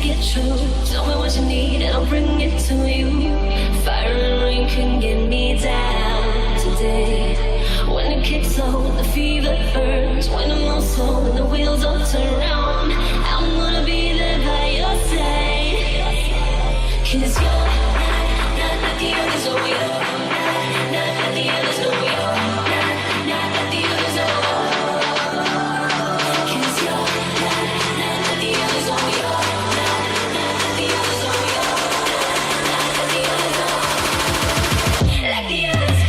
it true. Tell me what you need and I'll bring it to you. Fire and rain can get me down today. When it kicks on, the fever burns. When I'm lost, when the wheels don't turn round, I'm gonna be there by your side. 'Cause you're not like the others, oh, you're not like the others, no, you're not like the others, oh. 'Cause you're not like the others, oh, you're not like the others, oh, you're not like the others, oh. Like the others.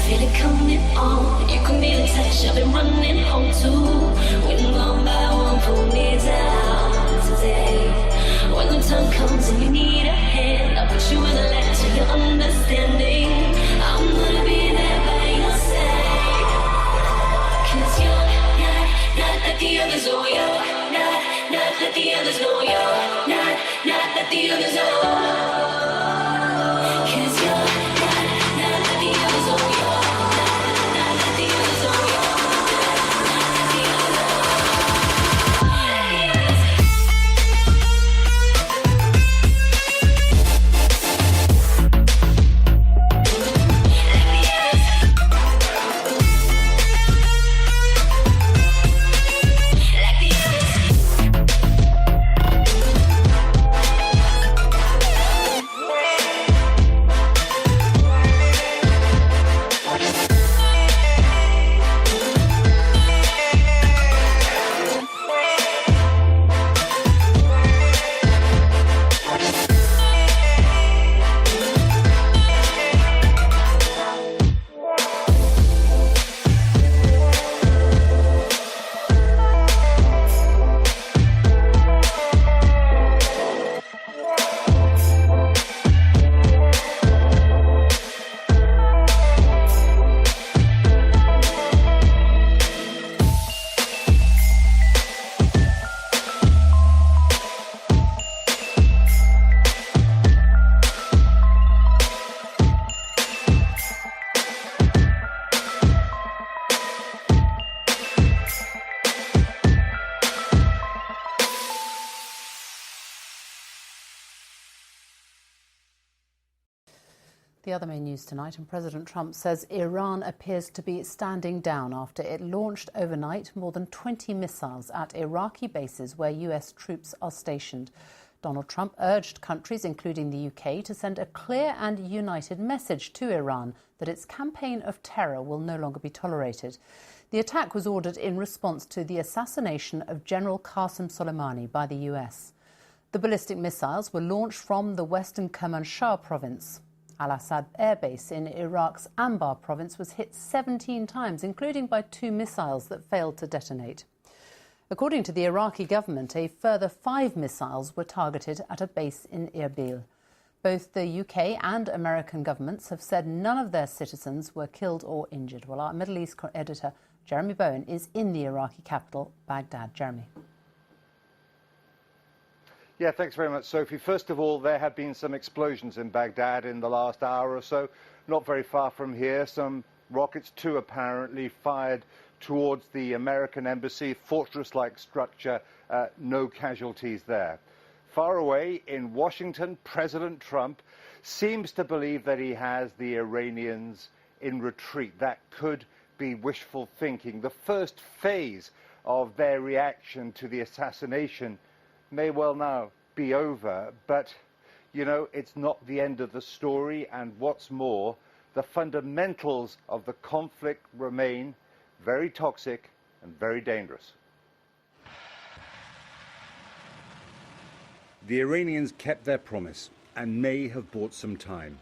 Feel it coming on. You can be the touch I've been running home to. When one by one pull me down today. When the time comes and you need a hand, I'll put you in the light till you're understanding. I'm gonna be there by your side. 'Cause you're not like the others, oh, you're not like the others, no, you're not like the others, oh. 'Cause you're not like the others, oh, you're not like the others, oh, you're not like the others, oh. The other main news tonight, and President Trump says Iran appears to be standing down after it launched overnight more than 20 missiles at Iraqi bases where US troops are stationed. Donald Trump urged countries, including the UK, to send a clear and united message to Iran that its campaign of terror will no longer be tolerated. The attack was ordered in response to the assassination of General Qasem Soleimani by the US. The ballistic missiles were launched from the western Kermanshah province. Al-Assad Air Base in Iraq's Anbar province was hit 17 times, including by 2 missiles that failed to detonate. According to the Iraqi government, a further 5 missiles were targeted at a base in Erbil. Both the UK and American governments have said none of their citizens were killed or injured. Well, our Middle East editor, Jeremy Bowen, is in the Iraqi capital, Baghdad. Jeremy. Yeah, thanks very much, Sophie. First of all, there have been some explosions in Baghdad in the last hour or so, not very far from here. Some rockets, 2 apparently, fired towards the American embassy, fortress-like structure, no casualties there. Far away in Washington, President Trump seems to believe that he has the Iranians in retreat. That could be wishful thinking. The first phase of their reaction to the assassination may well now be over, but you know, it's not the end of the story, and what's more, the fundamentals of the conflict remain very toxic and very dangerous. The Iranians kept their promise and may have bought some time.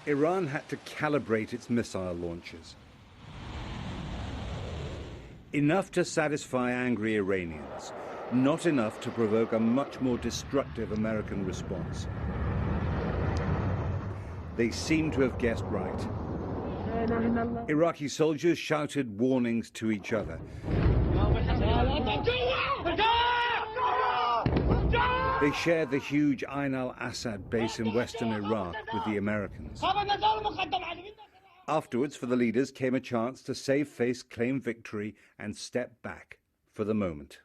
Iran had to calibrate its missile launches. Enough to satisfy angry Iranians, not enough to provoke a much more destructive American response. They seem to have guessed right. Iraqi soldiers shouted warnings to each other. They shared the huge Ain al-Assad base in western Iraq with the Americans. Afterwards, for the leaders, came a chance to save face, claim victory, and step back for the moment.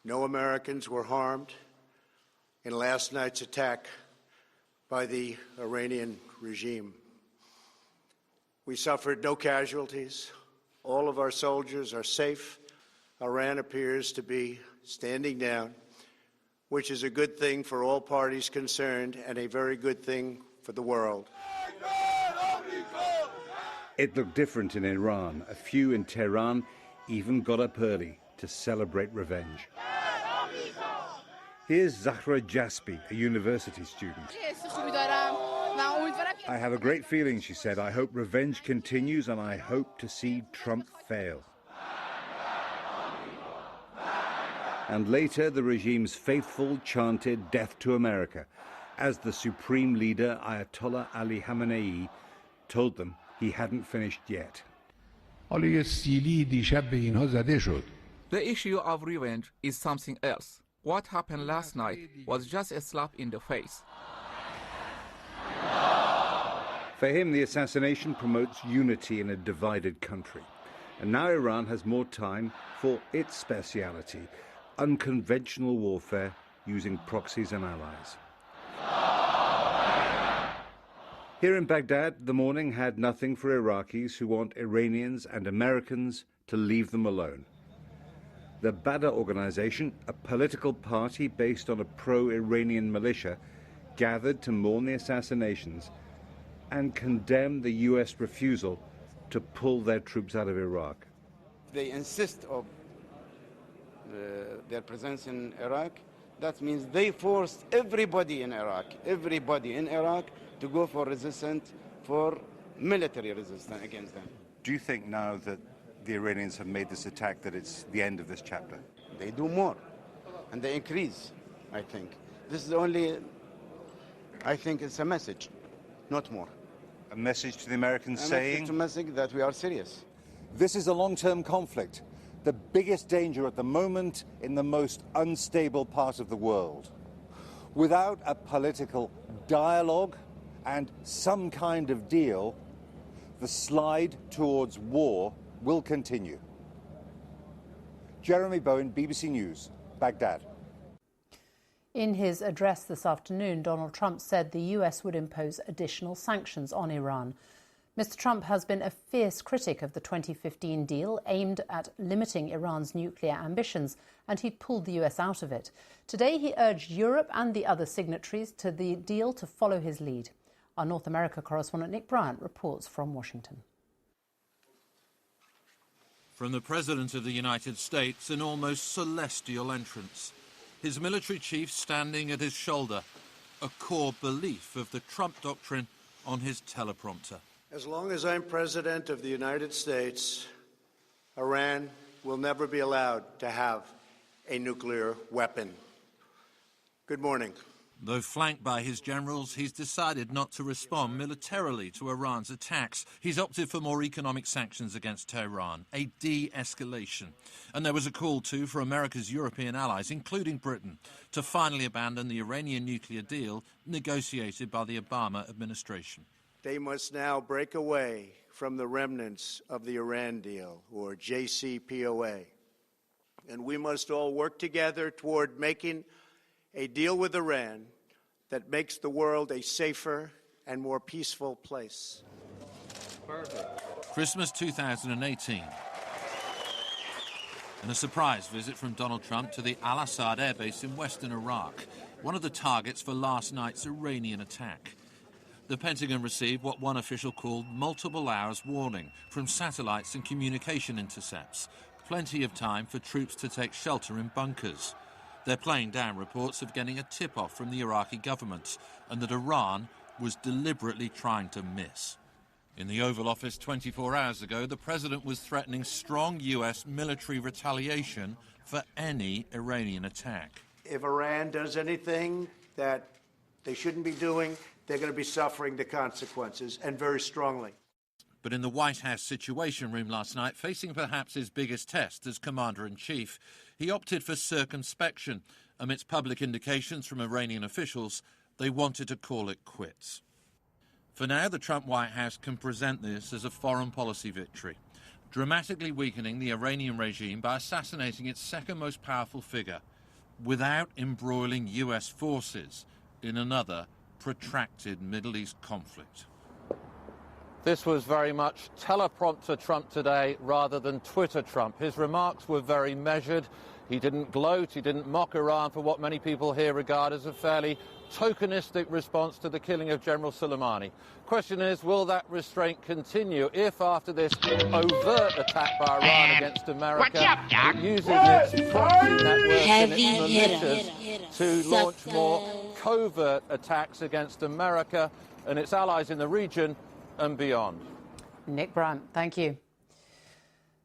No Americans were harmed in last night's attack by the Iranian regime. We suffered no casualties. All of our soldiers are safe. Iran appears to be standing down, which is a good thing for all parties concerned and a very good thing for the world. It looked different in Iran. A few in Tehran even got up early to celebrate revenge. Here's Zahra Jaspi, a university student. I have a great feeling, she said. I hope revenge continues, and I hope to see Trump fail. And later, the regime's faithful chanted death to America, as the supreme leader, Ayatollah Ali Khamenei, told them he hadn't finished yet. The issue of revenge is something else. What happened last night was just a slap in the face. For him, the assassination promotes unity in a divided country. And now Iran has more time for its speciality, unconventional warfare using proxies and allies. Here in Baghdad, the morning had nothing for Iraqis who want Iranians and Americans to leave them alone. The Badr organization, a political party based on a pro-Iranian militia, gathered to mourn the assassinations and condemn the U.S. refusal to pull their troops out of Iraq. They insist of their presence in Iraq. That means they forced everybody in Iraq to go for resistance, for military resistance against them. Do you think now that the Iranians have made this attack that it's the end of this chapter? They do more, and they increase, I think. This is only, I think it's a message, not more. A message to the Americans saying? A message that we are serious. This is a long-term conflict, the biggest danger at the moment in the most unstable part of the world. Without a political dialogue and some kind of deal, the slide towards war will continue. Jeremy Bowen, BBC News, Baghdad. In his address this afternoon, Donald Trump said the US would impose additional sanctions on Iran. Mr. Trump has been a fierce critic of the 2015 deal aimed at limiting Iran's nuclear ambitions, and he pulled the US out of it. Today, he urged Europe and the other signatories to the deal to follow his lead. Our North America correspondent Nick Bryant reports from Washington. From the President of the United States, an almost celestial entrance. His military chief standing at his shoulder, a core belief of the Trump doctrine on his teleprompter. As long as I'm President of the United States, Iran will never be allowed to have a nuclear weapon. Good morning. Though flanked by his generals, he's decided not to respond militarily to Iran's attacks. He's opted for more economic sanctions against Tehran, a de-escalation. And there was a call, too, for America's European allies, including Britain, to finally abandon the Iranian nuclear deal negotiated by the Obama administration. They must now break away from the remnants of the Iran deal, or JCPOA. And we must all work together toward making a deal with Iran that makes the world a safer and more peaceful place. Christmas 2018. And a surprise visit from Donald Trump to the Al-Assad airbase in western Iraq, one of the targets for last night's Iranian attack. The Pentagon received what one official called multiple hours warning from satellites and communication intercepts. Plenty of time for troops to take shelter in bunkers. They're playing down reports of getting a tip-off from the Iraqi government and that Iran was deliberately trying to miss. In the Oval Office 24 hours ago, the president was threatening strong US military retaliation for any Iranian attack. If Iran does anything that they shouldn't be doing, they're going to be suffering the consequences, and very strongly. But in the White House Situation Room last night, facing perhaps his biggest test as Commander-in-Chief, he opted for circumspection. Amidst public indications from Iranian officials, they wanted to call it quits. For now, the Trump White House can present this as a foreign policy victory, dramatically weakening the Iranian regime by assassinating its second most powerful figure, without embroiling US forces in another protracted Middle East conflict. This was very much teleprompter Trump today rather than Twitter Trump. His remarks were very measured. He didn't gloat, he didn't mock Iran for what many people here regard as a fairly tokenistic response to the killing of General Soleimani. Question is, will that restraint continue if after this overt attack by Iran against America, it uses its proxy network and its militias to launch more covert attacks against America and its allies in the region and beyond? Nick Brandt, thank you.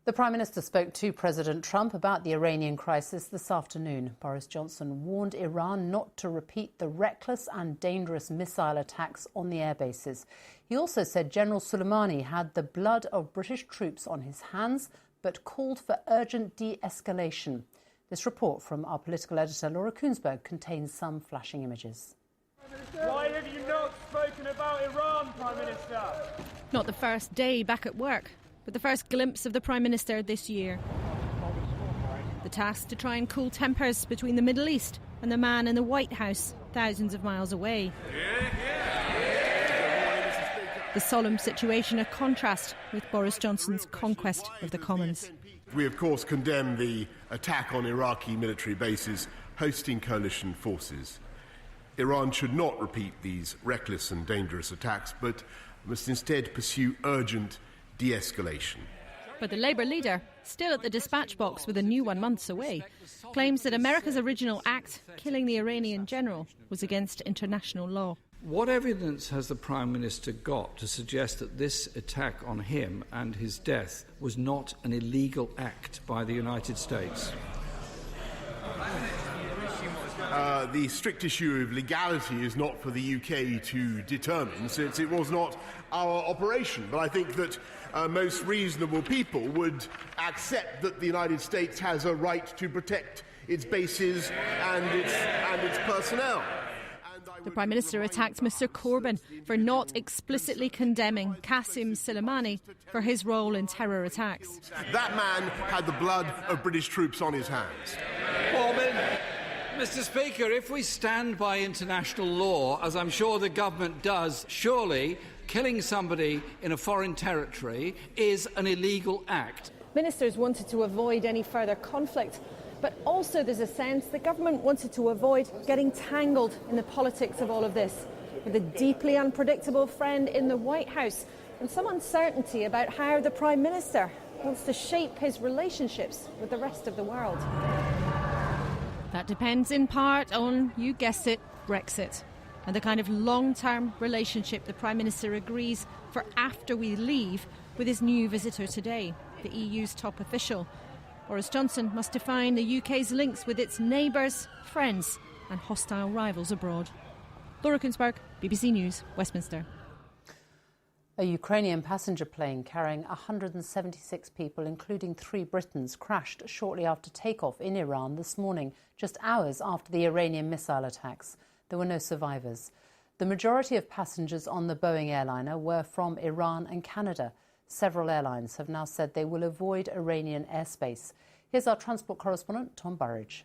The Prime Minister spoke to President Trump about the Iranian crisis this afternoon. Boris Johnson warned Iran not to repeat the reckless and dangerous missile attacks on the air bases. He also said General Soleimani had the blood of British troops on his hands, but called for urgent de-escalation. This report from our political editor Laura Kuenssberg contains some flashing images. Why have you not spoken about Iran, Prime Minister? Not the first day back at work, but the first glimpse of the Prime Minister this year. The task to try and cool tempers between the Middle East and the man in the White House, thousands of miles away. The solemn situation a contrast with Boris Johnson's conquest of the Commons. We, of course, condemn the attack on Iraqi military bases hosting coalition forces. Iran should not repeat these reckless and dangerous attacks, but must instead pursue urgent de-escalation. But the Labour leader, still at the dispatch box with a new one months away, claims that America's original act, killing the Iranian general, was against international law. What evidence has the Prime Minister got to suggest that this attack on him and his death was not an illegal act by the United States? The strict issue of legality is not for the UK to determine, since it was not our operation. But I think that most reasonable people would accept that the United States has a right to protect its bases and its personnel. The Prime Minister attacked Mr Corbyn for not explicitly condemning Qasem Soleimani for his role in terror attacks. That man had the blood of British troops on his hands. Corbyn. Mr Speaker, if we stand by international law, as I'm sure the government does, surely killing somebody in a foreign territory is an illegal act. Ministers wanted to avoid any further conflict, but also there's a sense the government wanted to avoid getting tangled in the politics of all of this, with a deeply unpredictable friend in the White House and some uncertainty about how the Prime Minister wants to shape his relationships with the rest of the world. That depends in part on, you guessed it, Brexit, and the kind of long-term relationship the Prime Minister agrees for after we leave with his new visitor today, the EU's top official. Boris Johnson must define the UK's links with its neighbours, friends and hostile rivals abroad. Laura Kuenssberg, BBC News, Westminster. A Ukrainian passenger plane carrying 176 people, including 3 Britons, crashed shortly after takeoff in Iran this morning, just hours after the Iranian missile attacks. There were no survivors. The majority of passengers on the Boeing airliner were from Iran and Canada. Several airlines have now said they will avoid Iranian airspace. Here's our transport correspondent, Tom Burridge.